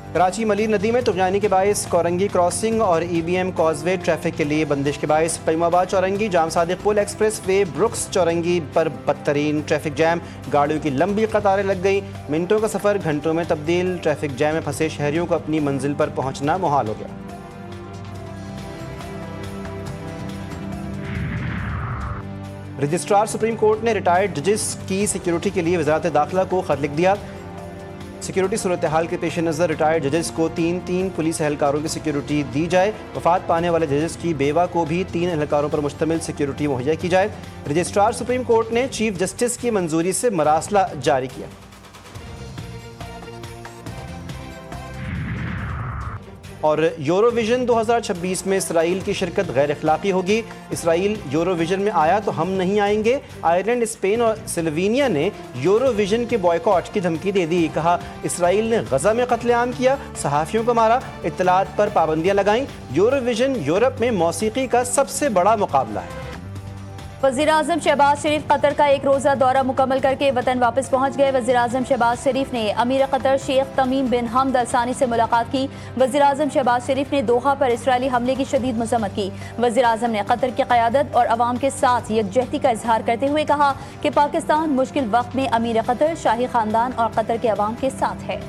कराची मलीर नदी में तुगयानी के बायस कोरंगी क्रॉसिंग और EBM कॉजवे ट्रैफिक के लिए बंदिश के बायस पैमाबाद चौरंगी जाम सादिक पुल एक्सप्रेस वे ब्रुक्स चौरंगी पर बदतरीन ट्रैफिक जैम, गाड़ियों की लंबी कतारें लग गई। मिनटों का सफ़र घंटों में तब्दील। ट्रैफिक जैम में फंसे शहरियों को अपनी मंजिल पर पहुंचना मुहाल हो गया। रजिस्ट्रार सुप्रीम कोर्ट ने रिटायर्ड जजेस की सिक्योरिटी के लिए वज़ारत दाखिला को खत लिख दिया। सिक्योरिटी सूरत हाल के पेश नज़र रिटायर्ड जजेस को तीन पुलिस एहलकारों की सिक्योरिटी दी जाए। वफात पाने वाले जजेस की बेवा को भी 3 एहलकारों पर मुश्तमिल सिक्योरिटी मुहैया की जाए। रजिस्ट्रार सुप्रीम कोर्ट ने चीफ जस्टिस की मंजूरी से मरासला जारी किया। और यूरोविजन 2026 में इसराइल की शिरकत गैर अखलाकी होगी। इसराइल यूरोविजन में आया तो हम नहीं आएंगे। आयरलैंड, स्पेन और स्लोवेनिया ने यूरोविजन के बॉयकॉट की धमकी दे दी। कहा इसराइल ने गजा में कत्लेआम किया, सहाफ़ियों को मारा, इत्तलात पर पाबंदियां लगाईं। यूरोविजन यूरोप में मौसीकी का सबसे बड़ा मुकाबला है। वज़ीर-ए-आज़म शहबाज शरीफ कतर का एक रोज़ा दौरा मुकम्मल करके वतन वापस पहुँच गए। वज़ीर-ए-आज़म शहबाज शरीफ ने अमीर कतर शेख तमीम बिन हमद अल सानी से मुलाकात की। वज़ीर-ए-आज़म शहबाज शरीफ ने दोहा पर इसराइली हमले की शदीद मज़म्मत की। वज़ीर-ए-आज़म ने कतर की क़यादत और अवाम के साथ यकजहती का इजहार करते हुए कहा कि पाकिस्तान मुश्किल वक्त में अमीर कतर, शाही ख़ानदान और कतर के अवाम के साथ है।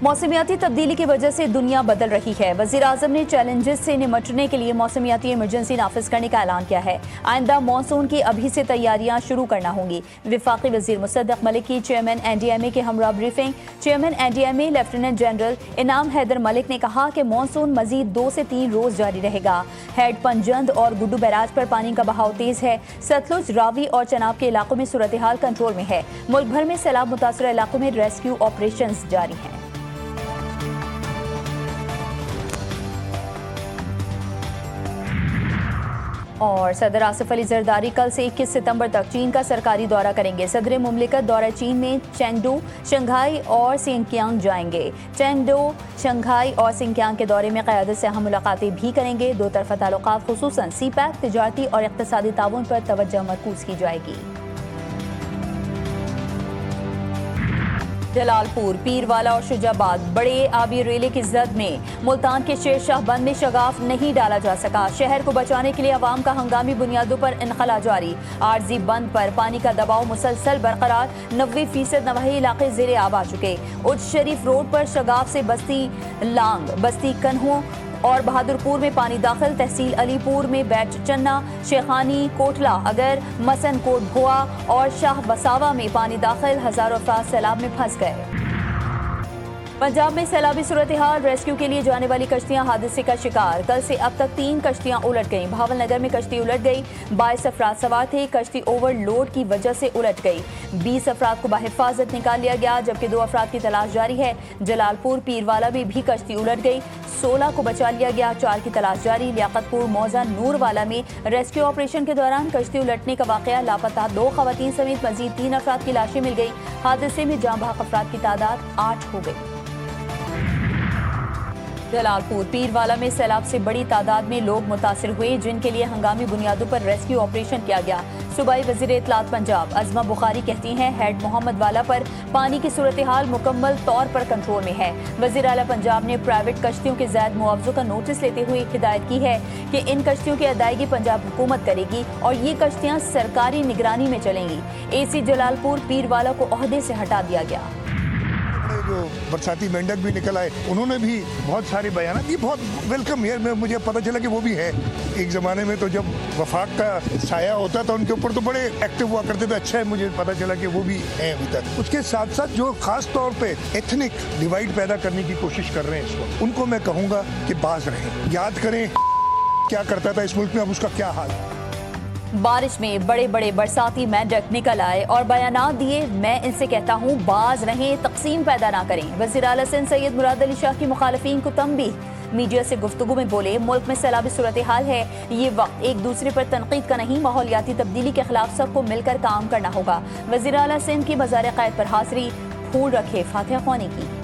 मौसमियाती तब्दीली की वजह से दुनिया बदल रही है। वज़ीर-ए-आज़म ने चैलेंजेस से निपटने के लिए मौसमियाती इमरजेंसी नाफिज करने का ऐलान किया है। आइंदा मानसून की अभी से तैयारियां शुरू करना होंगी। वफाकी वज़ीर मुसद्दक मलिक की चेयरमैन NDMA के हमरा briefing. Chairman NDMA lieutenant general इनाम हैदर मलिक ने कहा कि मानसून मजीद 2 से 3 रोज जारी रहेगा। हेड पंजंद और गुड्डू बैराज पर पानी का बहाव तेज है। सतलुज, रावी और चनाब के इलाकों में सूरत हाल कंट्रोल में है। मुल्क भर में सैलाब मुतासर इलाकों में रेस्क्यू ऑपरेशन जारी हैं। और सदर आसिफ अली जरदारी कल से 21 सितंबर तक चीन का सरकारी दौरा करेंगे। सदर मुमलिकत दौरा चीन में चेंगडू, शंघाई और सिंकियांग जाएंगे। चेंगडू, शंघाई और सिंकियांग के दौरे में क़यादत से अहम मुलाकातें भी करेंगे। दो तरफ़ा ताल्लुकात खुसूसन CPEC, तिजारती और इक़्तिसादी ताउन पर तवज्जो मरकूज़ की जाएगी। जलालपुर, पीरवाला और शुजाबाद बड़े आबी रेले की जद में मुल्तान के शेरशाह बंद में शगाफ नहीं डाला जा सका। शहर को बचाने के लिए अवाम का हंगामी बुनियादों पर इनखला जारी। आरजी बंद पर पानी का दबाव मुसलसल बरकरार। 90% नवाही इलाके ज़ेरे आब आ चुके। उच्च शरीफ रोड पर शगाफ से बस्ती लांग, बस्ती कन्हों और बहादुरपुर में पानी दाखिल। तहसील अलीपुर में बैट चन्ना, शेखानी, कोटला अगर, मसन कोट भुआ और शाह बसावा में पानी दाखिल। हजारों अफराद सैलाब में फंस गए। पंजाब में सैलाबी सूरत हाल। रेस्क्यू के लिए जाने वाली कश्तियां हादसे का शिकार। कल से अब तक 3 कश्तियां उलट गईं। भावलनगर में कश्ती उलट गई। 22 अफराद सवार थे। कश्ती ओवरलोड की वजह से उलट गई। 20 अफराद को बाहिफाजत निकाल लिया गया, जबकि 2 अफराद की तलाश जारी है। जलालपुर, पीरवाला में भी कश्ती उलट गई। 16 को बचा लिया गया, 4 की तलाश जारी। लियाकतपुर, मौजा, नूरवाला में रेस्क्यू ऑपरेशन के दौरान कश्ती उलटने का वाकया। लापता 2 खवातीन समेत मजीद 3 अफराद की लाशें मिल गई। हादसे में जाँ बहक अफराद की तादाद 8 हो गई। जलालपुर, पीरवाला में सैलाब से बड़ी तादाद में लोग मुतासिर हुए, जिनके लिए हंगामी बुनियादों पर रेस्क्यू ऑपरेशन किया गया। सूबाई वज़ीर इत्तलात पंजाब अज़मा बुखारी कहती हैं हेड मोहम्मद वाला पर पानी की सूरत हाल मुकम्मल तौर पर कंट्रोल में है। वज़ीर आला पंजाब ने प्राइवेट कश्तियों के ज़ायद मुआवजों का नोटिस लेते हुए हिदायत की है कि इन कश्तियों की अदायगी पंजाब हुकूमत करेगी और ये कश्तियाँ सरकारी निगरानी में चलेंगी। AC जलालपुर, पीरवाला को ओहदे से हटा दिया गया। जो बरसाती मेंढक भी निकल आए, उन्होंने भी बहुत सारे बयान दिए। बहुत वेलकम है। मुझे पता चला कि वो भी है। एक ज़माने में तो जब वफाक का साया होता था उनके ऊपर तो बड़े एक्टिव हुआ करते थे। अच्छा है, मुझे पता चला कि वो भी है अभी तक। उसके साथ साथ जो खास तौर पे एथनिक डिवाइड पैदा करने की कोशिश कर रहे हैं इस वक्त, उनको मैं कहूँगा कि बाज रहें, याद करें क्या करता था इस मुल्क में, अब उसका क्या हाल है। बारिश में बड़े बड़े बरसाती मेंढक निकल आए और बयानात दिए। मैं इनसे कहता हूँ बाज रहें, तकसीम पैदा ना करें। वज़ीर आला सिंध सैयद मुराद अली शाह की मुखालिफिन को तंबीह। मीडिया से गुफ्तगू में बोले मुल्क में सैलाबी सूरत हाल है, ये वक्त एक दूसरे पर तनकीद का नहीं, माहौलियाती तब्दीली के खिलाफ सबको मिलकर काम करना होगा। वज़ीर आला सिंध की मज़ार क़ैद पर हाज़री, फूल रखे फातिहा ख्वानी की।